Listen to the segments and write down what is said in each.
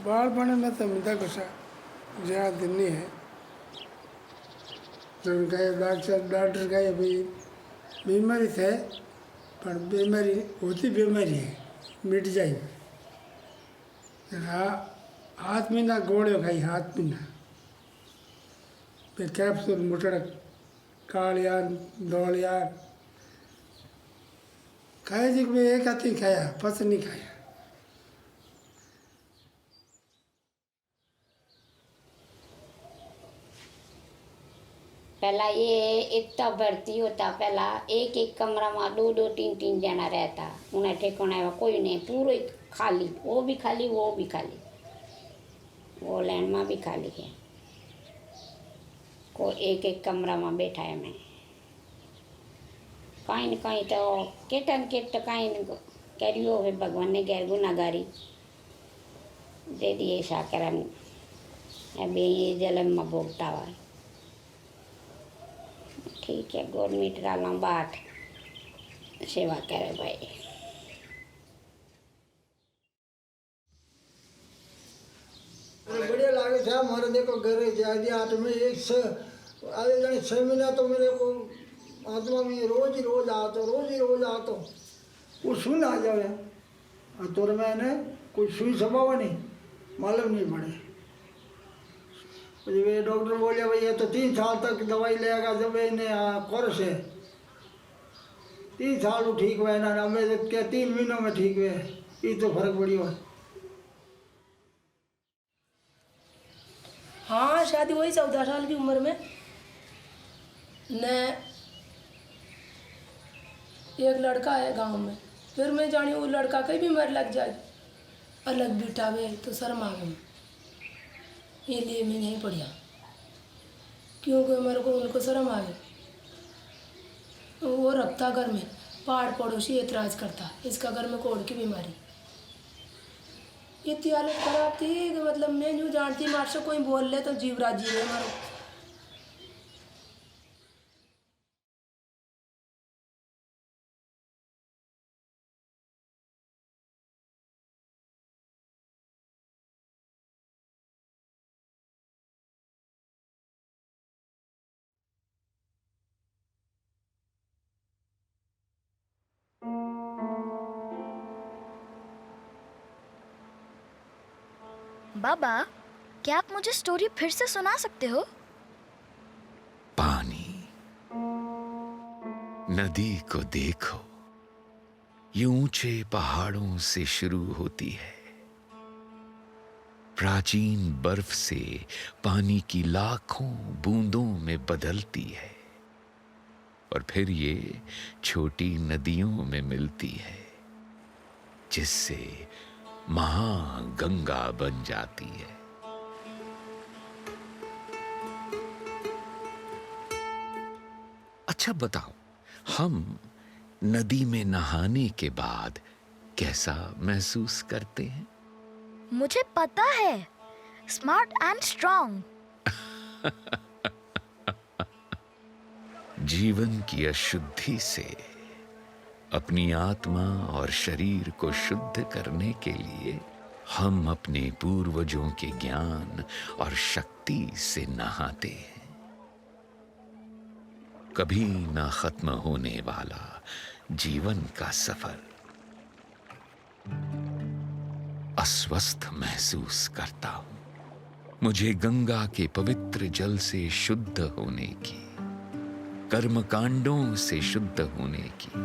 बाळपण में तो मिलता कुछ ज़्यादा दिन नहीं है। तो कहे डॉक्टर कहे भाई बीमारी थे, पर बीमारी होती बीमारी है, मिट जाए। हाथ महीना गोलियों खाई, हाथ महीना फिर कैप्सूल मुटड़क कालियान दौड़ियान खाए जी मैं एक आती खाया, पस नहीं खाया। पहला ये इतना भर्ती होता, पहला एक एक कमरा में दो दो तीन तीन जना रहता, उन्हें ठिकाना कोई नहीं, पूरे खाली, वो भी खाली, वो भी खाली, वो लैंड में भी खाली है, को एक एक कमरा में बैठा है। मैं कहीं न कहीं तो केटन केट कहीं करियो है, भगवान ने गैर गुनागारी दे दिए शाकरन, अभी ये जलम में भोगता हुआ। ठीक है, गवर्नमेंट डाला बाट सेवा करे भाई। बढ़िया लागे था हमारे। देखो घर जाए 8 में एक आधे जाने 6 महीना तो मेरे को आत्मा में रोज ही रोज आता वो सुन आ जाए तो मैंने कुछ सुई सबावा नहीं, मालूम नहीं पड़े। वे डॉक्टर बोले भाई ये तो 3 साल तक दवाई लेगा, जब इन्हें कोर्स है 3 साल ठीक हुआ ना, हमें क्या 3 महीनों में ठीक हुए, ये तो फर्क पड़ी हुआ। हाँ, शादी वही 14 साल की उम्र में न एक लड़का है गांव में, फिर मैं जानी वो लड़का कहीं भी मर लग जाए, अलग बिठावे तो शर्म आ गई, इसलिए मैं नहीं पढ़िया, क्योंकि मेरे को उनको शर्म आ गई। वो रखता घर में, पाड़ पड़ोसी एतराज़ करता, इसका घर में कोढ़ की बीमारी, इतनी हालत खराब थी कि मतलब मैं यूँ जानती मार से कोई बोल ले तो जीव राजी रहे मारो। बाबा, क्या आप मुझे स्टोरी फिर से सुना सकते हो? पानी, नदी को देखो, ये ऊंचे पहाड़ों से शुरू होती है, प्राचीन बर्फ से पानी की लाखों बूंदों में बदलती है और फिर ये छोटी नदियों में मिलती है, जिससे महागंगा बन जाती है। अच्छा बताओ, हम नदी में नहाने के बाद कैसा महसूस करते हैं? मुझे पता है, स्मार्ट एंड स्ट्रॉन्ग। जीवन की अशुद्धि से अपनी आत्मा और शरीर को शुद्ध करने के लिए हम अपने पूर्वजों के ज्ञान और शक्ति से नहाते हैं। कभी ना खत्म होने वाला जीवन का सफर। अस्वस्थ महसूस करता हूं। मुझे गंगा के पवित्र जल से शुद्ध होने की, कर्मकांडों से शुद्ध होने की,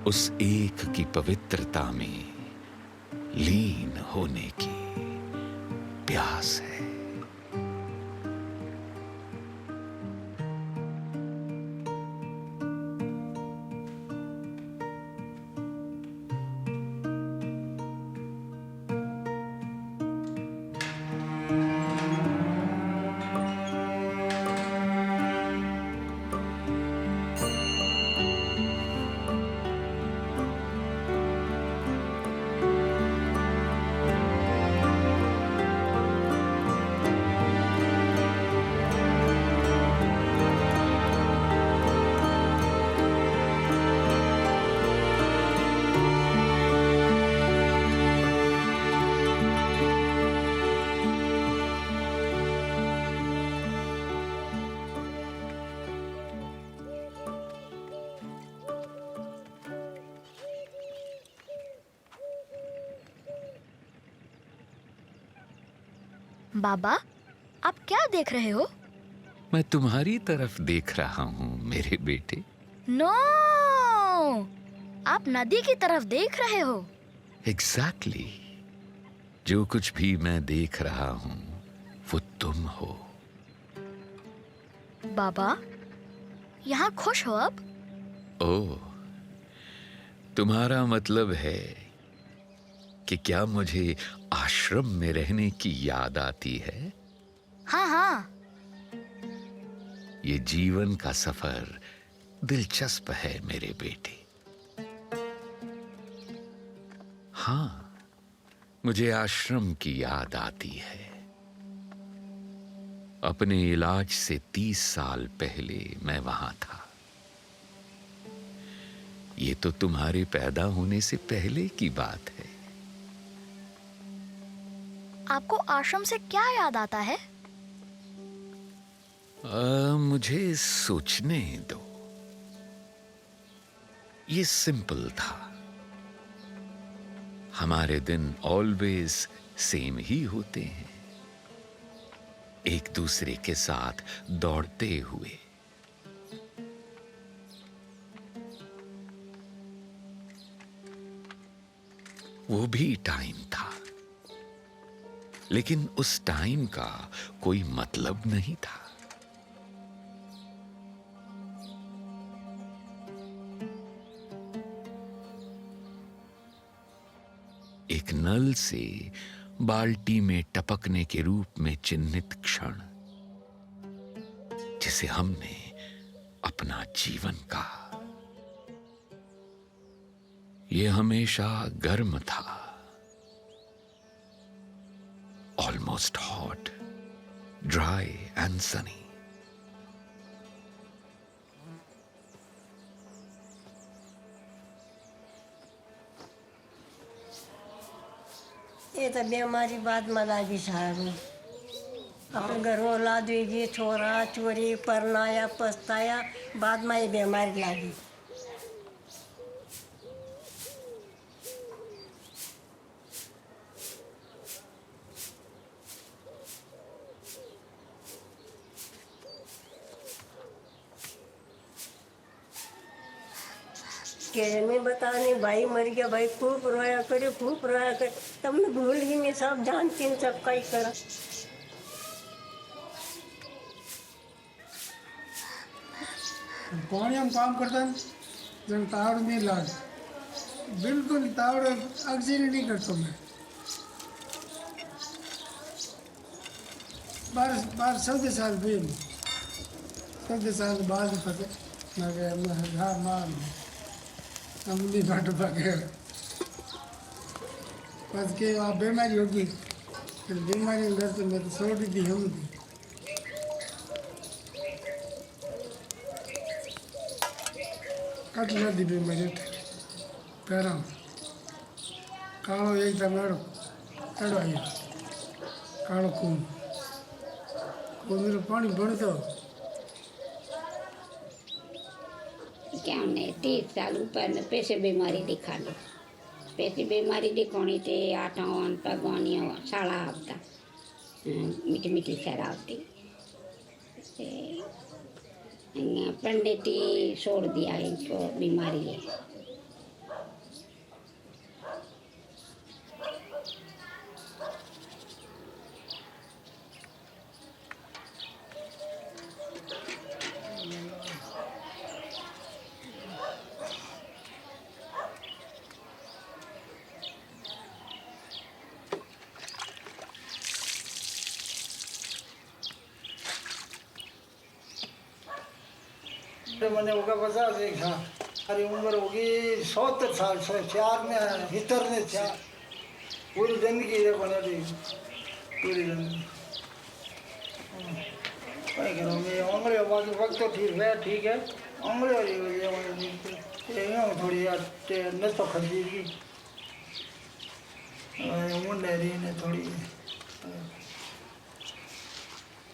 उस एक की पवित्रता में लीन होने की प्यास है। बाबा, आप क्या देख रहे हो? मैं तुम्हारी तरफ देख रहा हूं मेरे बेटे। नो, आप नदी की तरफ देख रहे हो। एग्जैक्टली जो कुछ भी मैं देख रहा हूं वो तुम हो। बाबा, यहाँ खुश हो अब? ओह, तुम्हारा मतलब है कि क्या मुझे आश्रम में रहने की याद आती है? हाँ हाँ। ये जीवन का सफर दिलचस्प है मेरे बेटे। हाँ, मुझे आश्रम की याद आती है। अपने इलाज से 30 साल पहले मैं वहां था। ये तो तुम्हारे पैदा होने से पहले की बात है। आपको आश्रम से क्या याद आता है? मुझे सोचने दो। ये सिंपल था। हमारे दिन ऑलवेज सेम ही होते हैं, एक दूसरे के साथ दौड़ते हुए। वो भी टाइम था, लेकिन उस टाइम का कोई मतलब नहीं था। एक नल से बाल्टी में टपकने के रूप में चिन्हित क्षण, जिसे हमने अपना जीवन कहा। यह हमेशा गर्म था, almost hot, dry and Sunny. ये तो बीमारी बाद में लागी सारू। अपने घर औलाद हुई, छोरा चोरी परनाया पछताया, बाद में ये बीमारी लागी। के मैं बताने भाई मर गया, भाई खूब रोया करे, खूब रोया करे। तब मैं भूल गई, मैं सब जानती हूँ, सब कहीं करा। पानी हम काम करता है जब तावड़ नहीं लाग, बिल्कुल तावड़ अक्सर नहीं करता मैं। बार 14 साल भी 14 साल बाद पता मैं हाँ मान हम नहीं बाट पाके बस के वहाँ बीमारी होगी, फिर बीमारी अंदर तो मैं तो छोड़ दी हम दी। कट दी बीमारी पैरों कालो एकदम एड़ो आई कालो खून मेरे पानी बढ़तो। क्या हमने 30 साल ऊपर ने पैसे बीमारी दिखा ली। पैसे बीमारी दिखानी थे, आटावन पगवानी साड़ा आवता, मीठी मीठी शराबती। पंडित ही छोड़ दिया इनको बीमारी है। मैंने होगा 50 साल, हमारी उम्र होगी 70 साल से 4 में भीतर ने 4 पूरी जिंदगी है बना दी, पूरी जिंदगी कहीं करो। मैं उम्र बाकी वक्त तो ठीक है उम्र ये थोड़ी न तो खरीदी की उम्र रही ने थोड़ी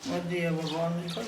मर्जी है भगवान की।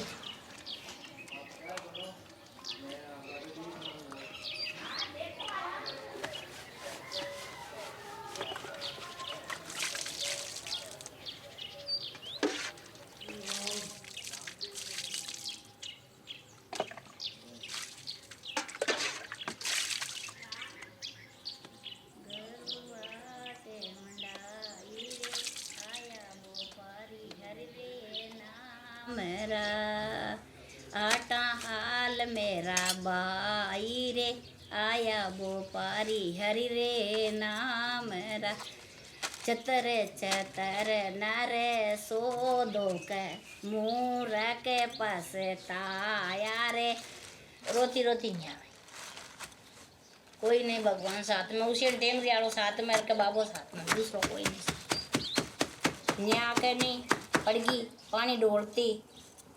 लाल मेरा भाई रे, आया वो पारी हरि रे नाम रा, चतर चतर नर सोदो के मूरा के पास ताया रे। रोती रोती नहीं आवे, कोई नहीं भगवान साथ में, उसी टाइम रियाड़ो साथ में के बाबो साथ में, दूसरो कोई नहीं। न्या के नहीं पड़गी पानी ढोलती,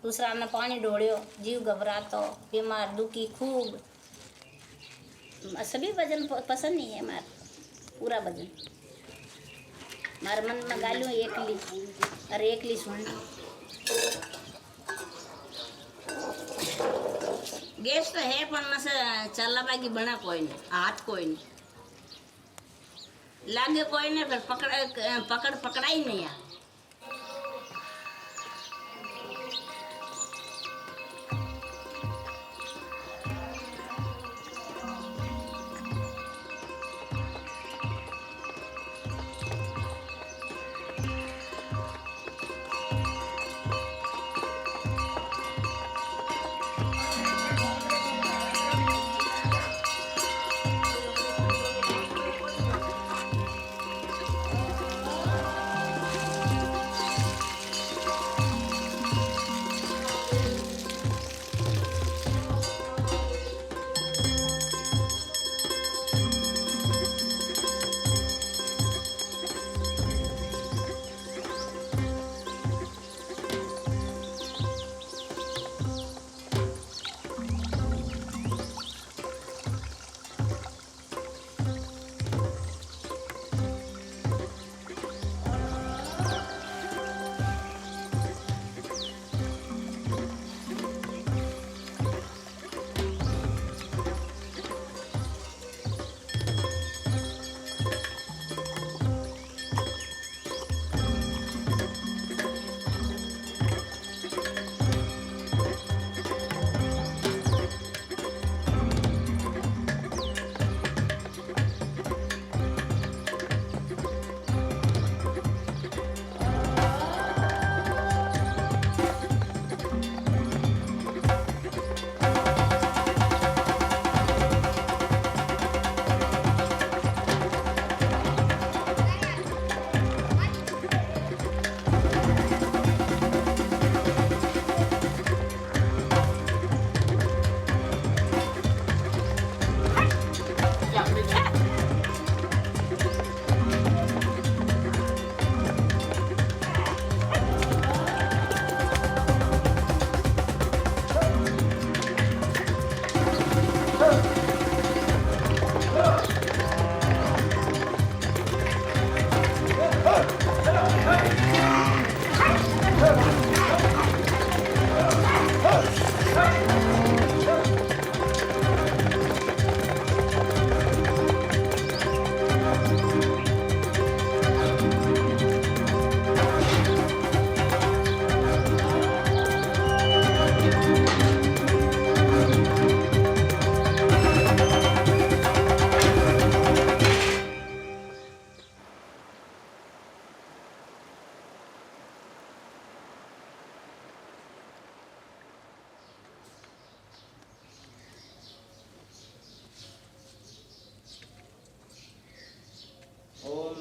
दूसरा ने पानी ढोड़ियो, जीव घबरातो, बीमार दुखी खूब। सभी भजन पसंद नहीं है हमारे, पूरा भजन मारे मन में गालू एकली, अरे एकली सुन। गैस तो है पर न से चलना बाकी बना कोई नहीं, हाथ कोई नहीं लागे, कोई नहीं, फिर पकड़ा ही नहीं है।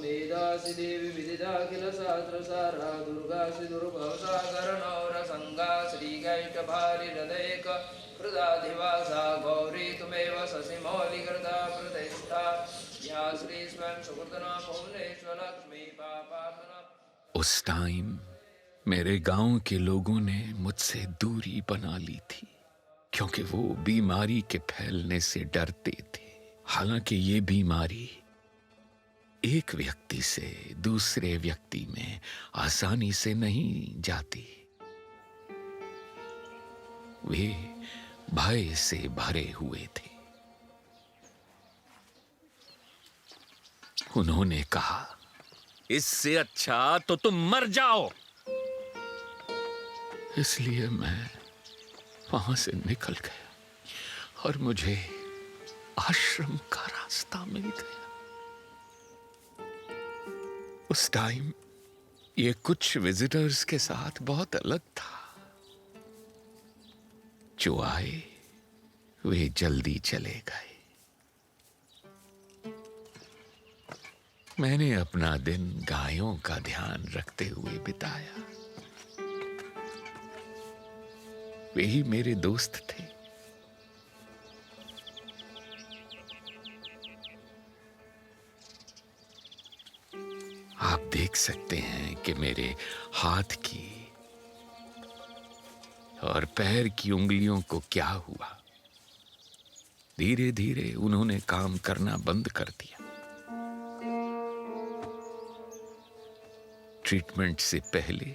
वेदासि देवी विदिताखिल शास्त्रसारा दुर्गासि दुर्भवसागरनौरसङ्गा श्रीकैटभारिहृदयेक हृदाधिवासा गौरी तुमेव शशिमौलिकृता प्रतिष्ठा या श्री स्वयं सुकृतना भुवनेश्वरलक्ष्मी पापात्मना। उस टाइम मेरे गांव के लोगों ने मुझसे दूरी बना ली थी, क्योंकि वो बीमारी के फैलने से डरते थे। हालांकि ये बीमारी एक व्यक्ति से दूसरे व्यक्ति में आसानी से नहीं जाती। वे भय से भरे हुए थे। उन्होंने कहा, इससे अच्छा तो तुम मर जाओ। इसलिए मैं वहां से निकल गया और मुझे आश्रम का रास्ता मिल गया। उस टाइम ये कुछ विजिटर्स के साथ बहुत अलग था। जो आए वे जल्दी चले गए। मैंने अपना दिन गायों का ध्यान रखते हुए बिताया। वे ही मेरे दोस्त थे। आप देख सकते हैं कि मेरे हाथ की और पैर की उंगलियों को क्या हुआ। धीरे धीरे उन्होंने काम करना बंद कर दिया। ट्रीटमेंट से पहले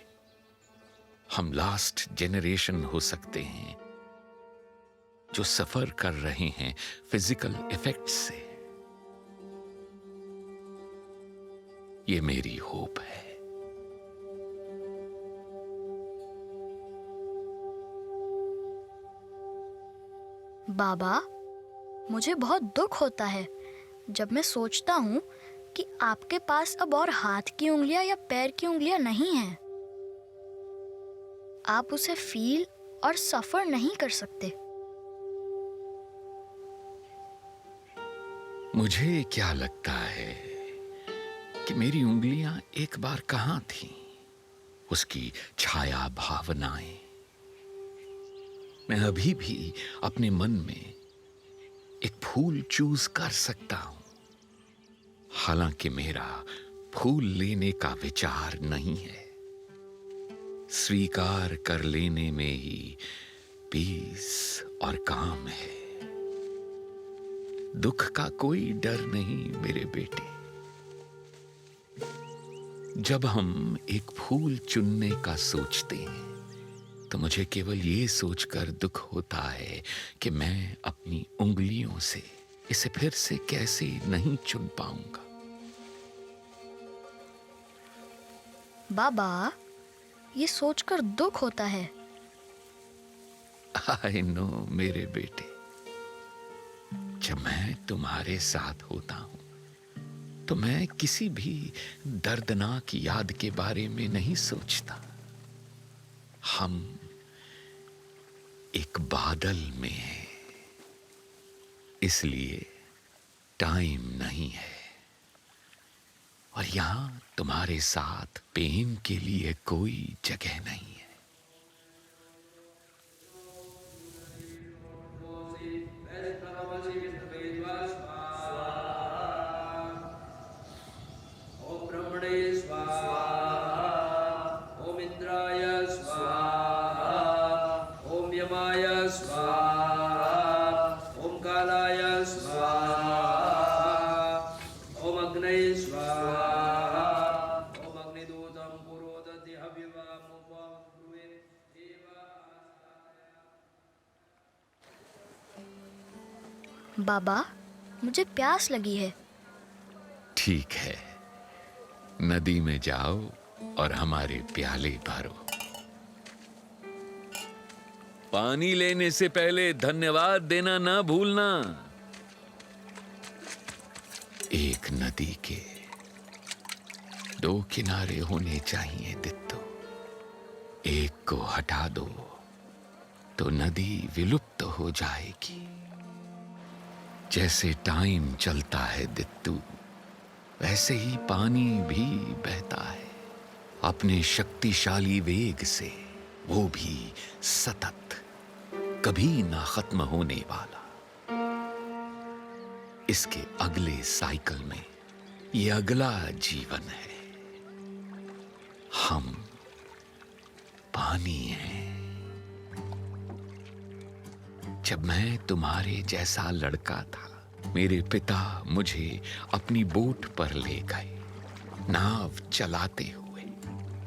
हम लास्ट जनरेशन हो सकते हैं जो सफर कर रहे हैं फिजिकल इफेक्ट्स से। ये मेरी होप है। बाबा, मुझे बहुत दुख होता है जब मैं सोचता हूँ कि आपके पास अब और हाथ की उंगलियां या पैर की उंगलियां नहीं हैं। आप उसे फील और सफर नहीं कर सकते। मुझे क्या लगता है कि मेरी उंगलियां एक बार कहां थीं, उसकी छाया भावनाएं मैं अभी भी अपने मन में एक फूल चूज कर सकता हूं। हालांकि मेरा फूल लेने का विचार नहीं है। स्वीकार कर लेने में ही पीस और काम है। दुख का कोई डर नहीं मेरे बेटे। जब हम एक फूल चुनने का सोचते हैं तो मुझे केवल ये सोचकर दुख होता है कि मैं अपनी उंगलियों से इसे फिर से कैसे नहीं चुन पाऊंगा। बाबा, ये सोचकर दुख होता है। आई नो मेरे बेटे। जब मैं तुम्हारे साथ होता हूं तो मैं किसी भी दर्दनाक याद के बारे में नहीं सोचता। हम एक बादल में हैं, इसलिए टाइम नहीं है। और यहां तुम्हारे साथ पेन के लिए कोई जगह नहीं है। बाबा, मुझे प्यास लगी है। ठीक है, नदी में जाओ और हमारे प्याले भरो। पानी लेने से पहले धन्यवाद देना ना भूलना। एक नदी के दो किनारे होने चाहिए दित्तो। एक को हटा दो तो नदी विलुप्त हो जाएगी। जैसे टाइम चलता है दित्तू, वैसे ही पानी भी बहता है अपने शक्तिशाली वेग से, वो भी सतत, कभी ना खत्म होने वाला। इसके अगले साइकिल में ये अगला जीवन है। हम पानी हैं। जब मैं तुम्हारे जैसा लड़का था, मेरे पिता मुझे अपनी बोट पर ले गए, नाव चलाते हुए।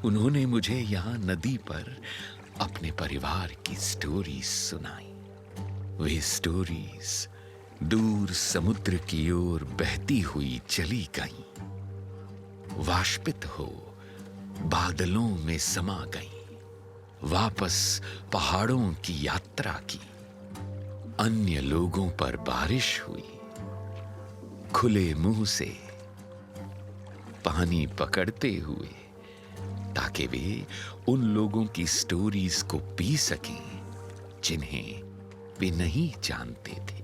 उन्होंने मुझे यहाँ नदी पर अपने परिवार की स्टोरीज सुनाई। वे स्टोरीज दूर समुद्र की ओर बहती हुई चली गईं, वाष्पित हो बादलों में समा गईं, वापस पहाड़ों की यात्रा की। अन्य लोगों पर बारिश हुई, खुले मुंह से पानी पकड़ते हुए, ताकि वे उन लोगों की स्टोरीज को पी सकें जिन्हें वे नहीं जानते थे।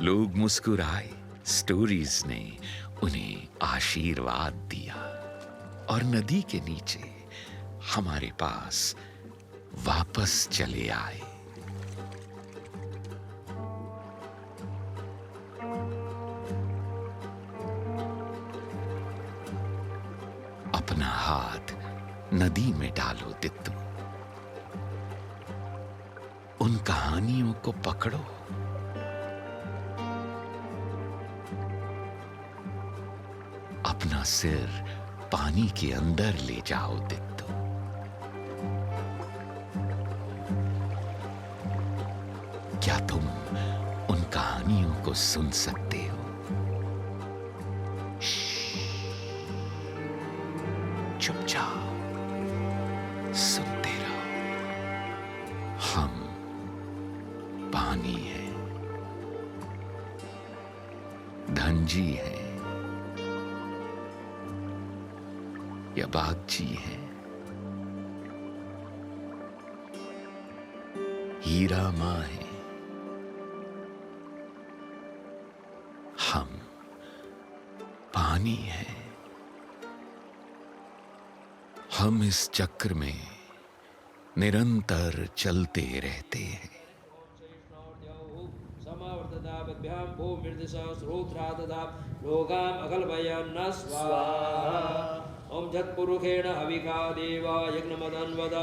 लोग मुस्कुराए, स्टोरीज ने उन्हें आशीर्वाद दिया और नदी के नीचे हमारे पास वापस चले आए। अपना हाथ नदी में डालो तित्तू, उन कहानियों को पकड़ो। अपना सिर पानी के अंदर ले जाओ तित्तू। क्या तुम उन कहानियों को सुन सकते हो? चुप जाओ, सुनते रहो। हम पानी है, धनजी है या बागजी है, हीरा माँ है, हम पानी है। हम इस चक्र में निरंतर चलते रहते हैं। ओम झत्पुरुषेण हविका देवा यज्ञमदन्वद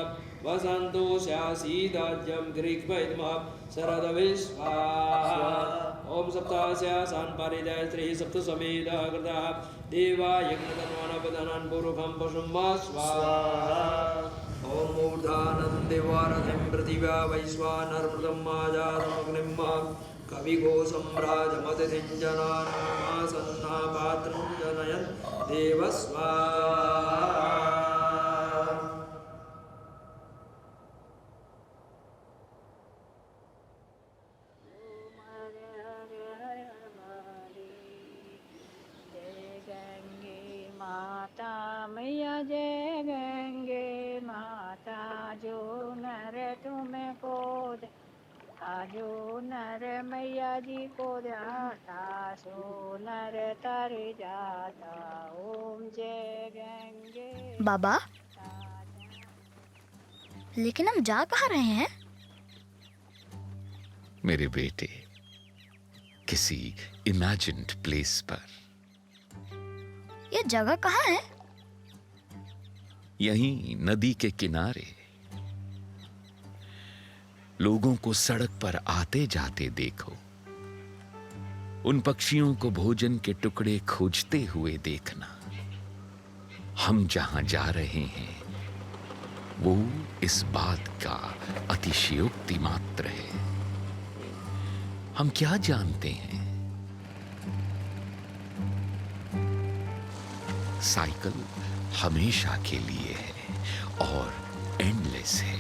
वसन्तु स्यासीदाज्यं ग्रीक्मैद्मः शरदविस्वाहा। ओम सप्तास्यासान् पारिजाय स्त्री सप्तसमेधा कृतः देवा यज्ञतन्वानपदनान् पुरुषं पशुं मा स्वाहा। ओम मूर्धानन्देवारथिं पृथिव्या वैश्वानरमृतं माजातमग्निं कविघोषम्राजमतिथिं जनानामासन्ना पात्रं जनयन् देव स्वाहा। माता मैया जय गंगे माता, जो नर तुम्हें को आजो नर मैया जी को ध्याता, सो नर तर जाता। ओम जय गंगे। बाबा, लेकिन हम जा कहाँ रहे हैं? मेरे बेटे, किसी इमेजिन्ड प्लेस पर। ये जगह कहाँ है? यहीं नदी के किनारे। लोगों को सड़क पर आते जाते देखो, उन पक्षियों को भोजन के टुकड़े खोजते हुए देखना। हम जहां जा रहे हैं वो इस बात का अतिशयोक्ति मात्र है। हम क्या जानते हैं? साइकिल हमेशा के लिए है और एंडलेस है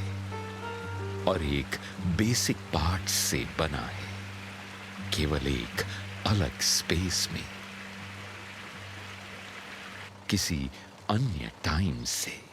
और एक बेसिक पार्ट से बना है, केवल एक अलग स्पेस में, किसी अन्य टाइम से।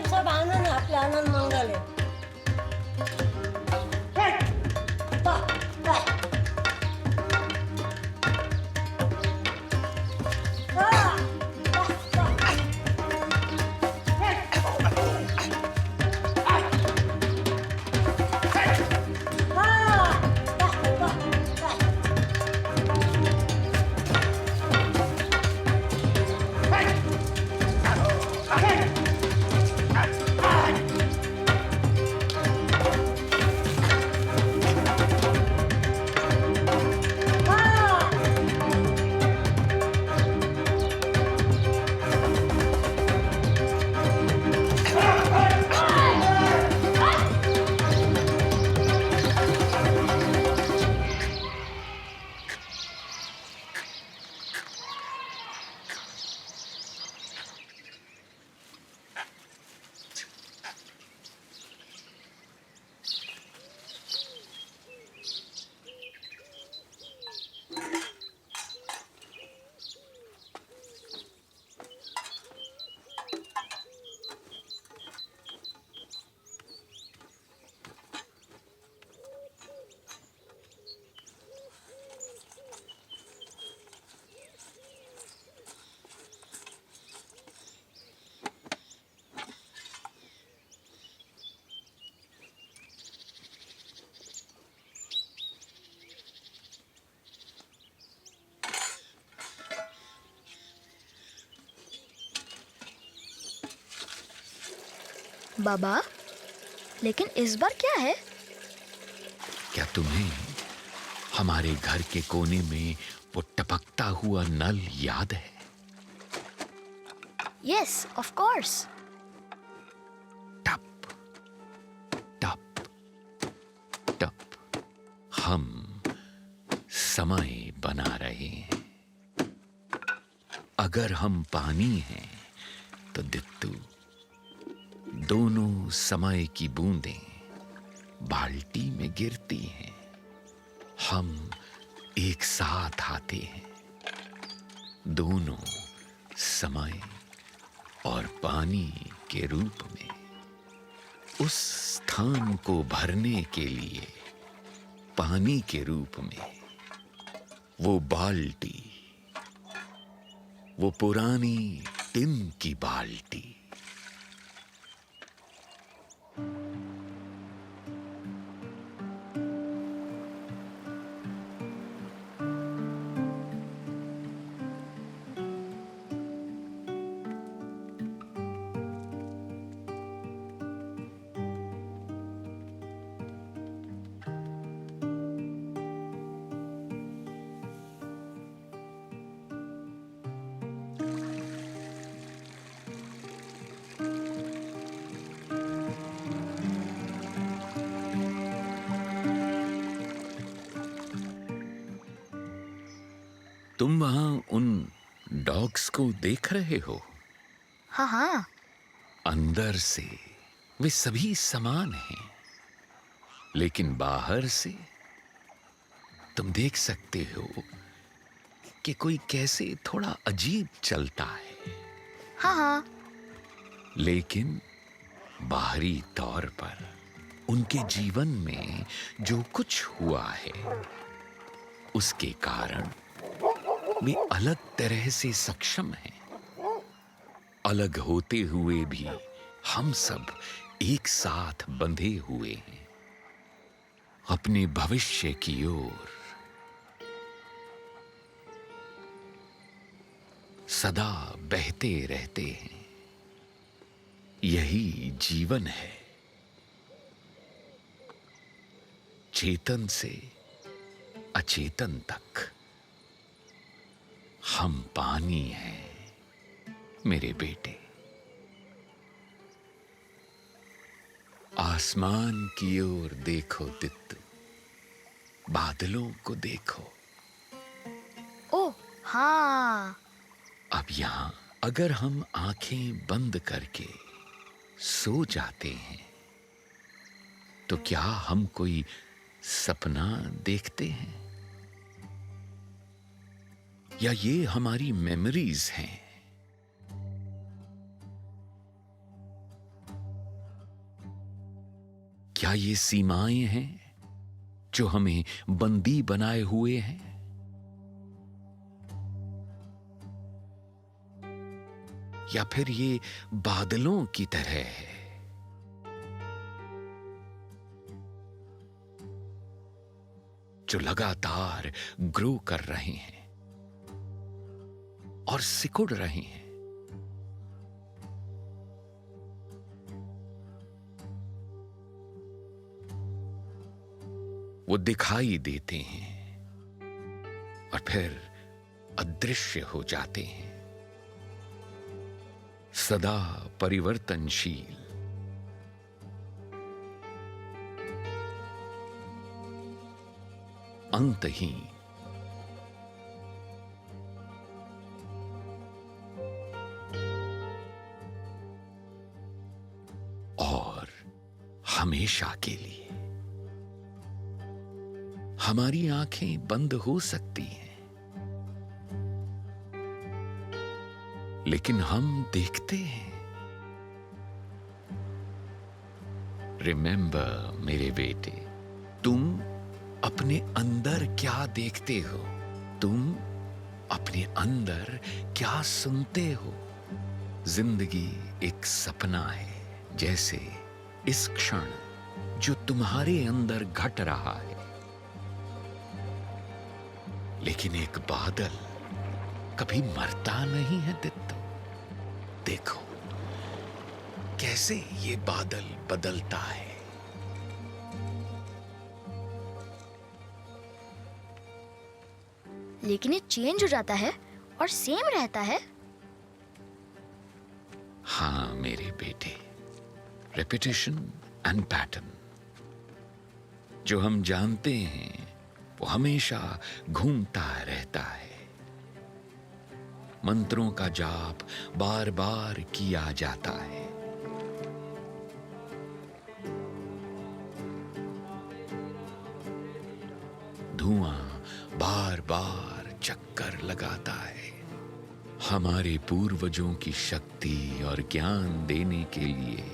सब आनंद आपले आनंद मंगल आहे। बाबा, लेकिन इस बार क्या है? क्या तुम्हें हमारे घर के कोने में वो टपकता हुआ नल याद है? Yes, of course. टप टप टप हम समय बना रहे हैं। अगर हम पानी हैं तो दित्तू, दोनों समय की बूंदें बाल्टी में गिरती हैं। हम एक साथ आते हैं, दोनों समय और पानी के रूप में, उस स्थान को भरने के लिए पानी के रूप में। वो बाल्टी, वो पुरानी टिन की बाल्टी। तुम वहां उन डॉग्स को देख रहे हो? हाँ हाँ। अंदर से वे सभी समान हैं, लेकिन बाहर से तुम देख सकते हो कि कोई कैसे थोड़ा अजीब चलता है। हाँ हाँ। लेकिन बाहरी तौर पर उनके जीवन में जो कुछ हुआ है, उसके कारण वे अलग तरह से सक्षम हैं। अलग होते हुए भी हम सब एक साथ बंधे हुए हैं, अपने भविष्य की ओर। सदा बहते रहते हैं। यही जीवन है। चेतन से अचेतन तक हम पानी हैं, मेरे बेटे। आसमान की ओर देखो दित्तू, बादलों को देखो। ओह हाँ। अब यहां अगर हम आंखें बंद करके सो जाते हैं, तो क्या हम कोई सपना देखते हैं, या ये हमारी मेमोरीज हैं? क्या ये सीमाएं हैं जो हमें बंदी बनाए हुए हैं? या फिर ये बादलों की तरह है, जो लगातार ग्रो कर रहे हैं और सिकुड़ रहे हैं? वो दिखाई देते हैं और फिर अदृश्य हो जाते हैं। सदा परिवर्तनशील, अंतहीन। और हमेशा के लिए। हमारी आंखें बंद हो सकती हैं, लेकिन हम देखते हैं। रिमेंबर मेरे बेटे, तुम अपने अंदर क्या देखते हो? तुम अपने अंदर क्या सुनते हो? जिंदगी एक सपना है, जैसे इस क्षण जो तुम्हारे अंदर घट रहा है। लेकिन एक बादल कभी मरता नहीं है दित्तू। देखो, कैसे ये बादल बदलता है। लेकिन ये चेंज हो जाता है और सेम रहता है। हाँ मेरे बेटे, रेपिटेशन एंड पैटर्न। जो हम जानते हैं वो हमेशा घूमता रहता है। मंत्रों का जाप बार बार किया जाता है। धुआं बार बार चक्कर लगाता है। हमारे पूर्वजों की शक्ति और ज्ञान देने के लिए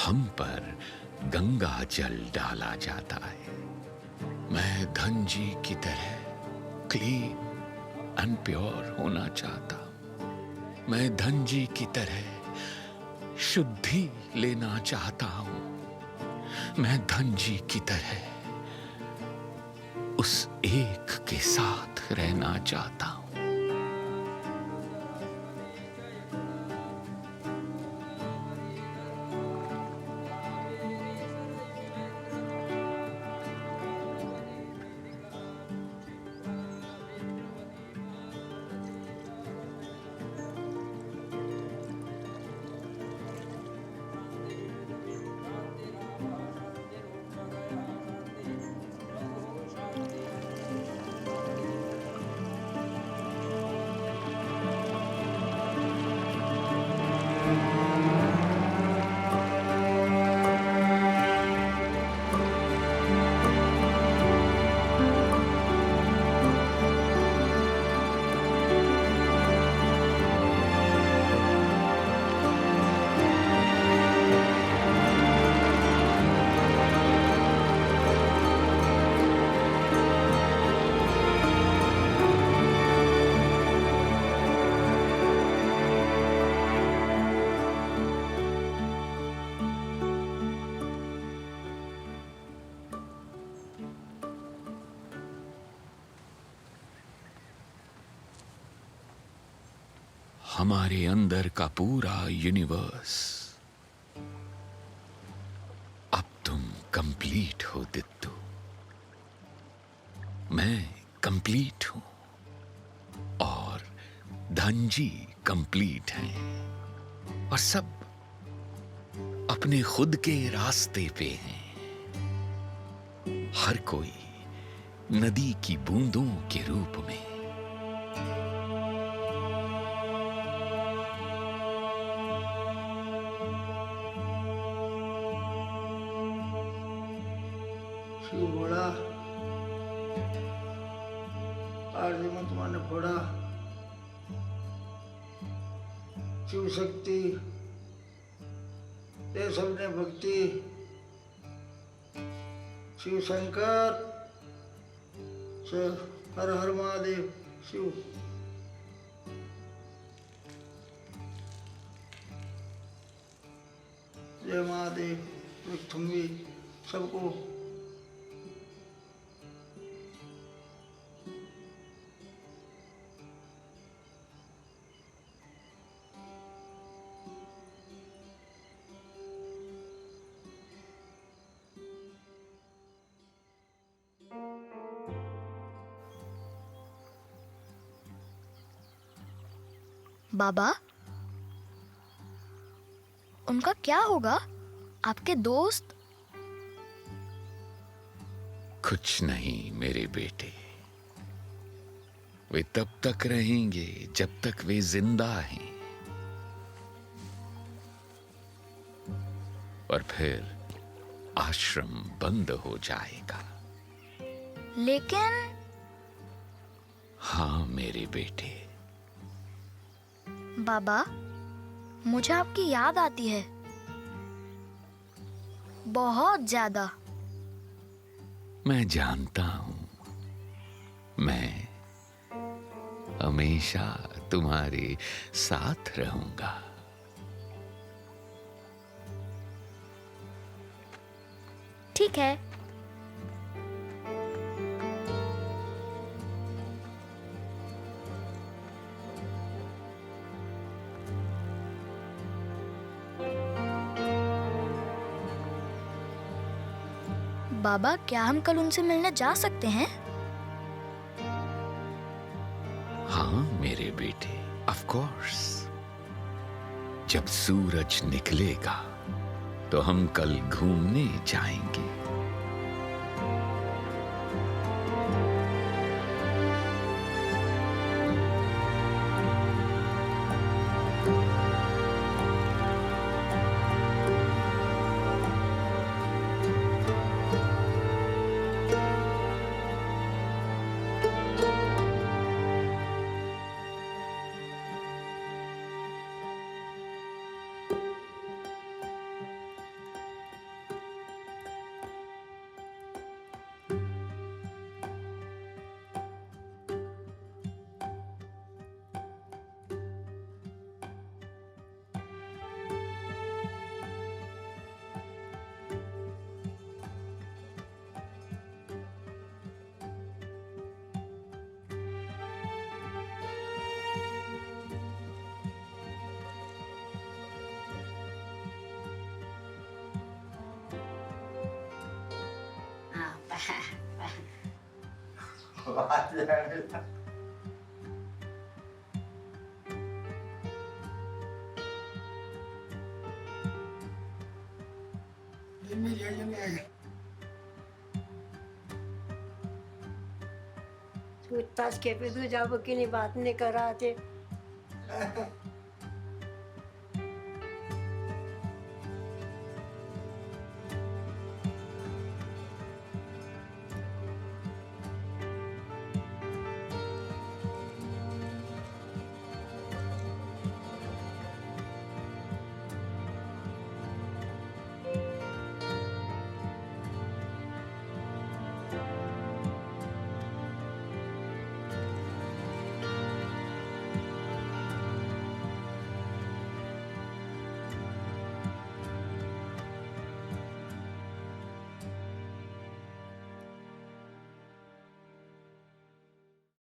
हम पर गंगा जल डाला जाता है। मैं धनजी की तरह क्लीन एंड प्योर होना चाहता हूं। मैं धनजी की तरह शुद्धि लेना चाहता हूं। मैं धनजी की तरह उस एक के साथ रहना चाहता हूं। हमारे अंदर का पूरा यूनिवर्स। अब तुम कंप्लीट हो दित्तू। मैं कंप्लीट हूं और धनजी कंप्लीट हैं और सब अपने खुद के रास्ते पे हैं। हर कोई नदी की बूंदों के रूप में। शिव भोला, आरती में तुम्हारे फोड़ा। शिव शक्ति ये सबने भक्ति। शिव शंकर हर हर महादेव। शिव जय महादेव। तुम भी सबको बाबा, उनका क्या होगा? आपके दोस्त? कुछ नहीं मेरे बेटे, वे तब तक रहेंगे जब तक वे जिंदा हैं, और फिर आश्रम बंद हो जाएगा। लेकिन हाँ मेरे बेटे। बाबा, मुझे आपकी याद आती है, बहुत ज्यादा। मैं जानता हूं, मैं हमेशा तुम्हारे साथ रहूंगा। ठीक है। बाबा, क्या हम कल उनसे मिलने जा सकते हैं? हाँ मेरे बेटे, ऑफ कोर्स। जब सूरज निकलेगा तो हम कल घूमने जाएंगे। पूछताछ के पे तू जब की बात नहीं करा थे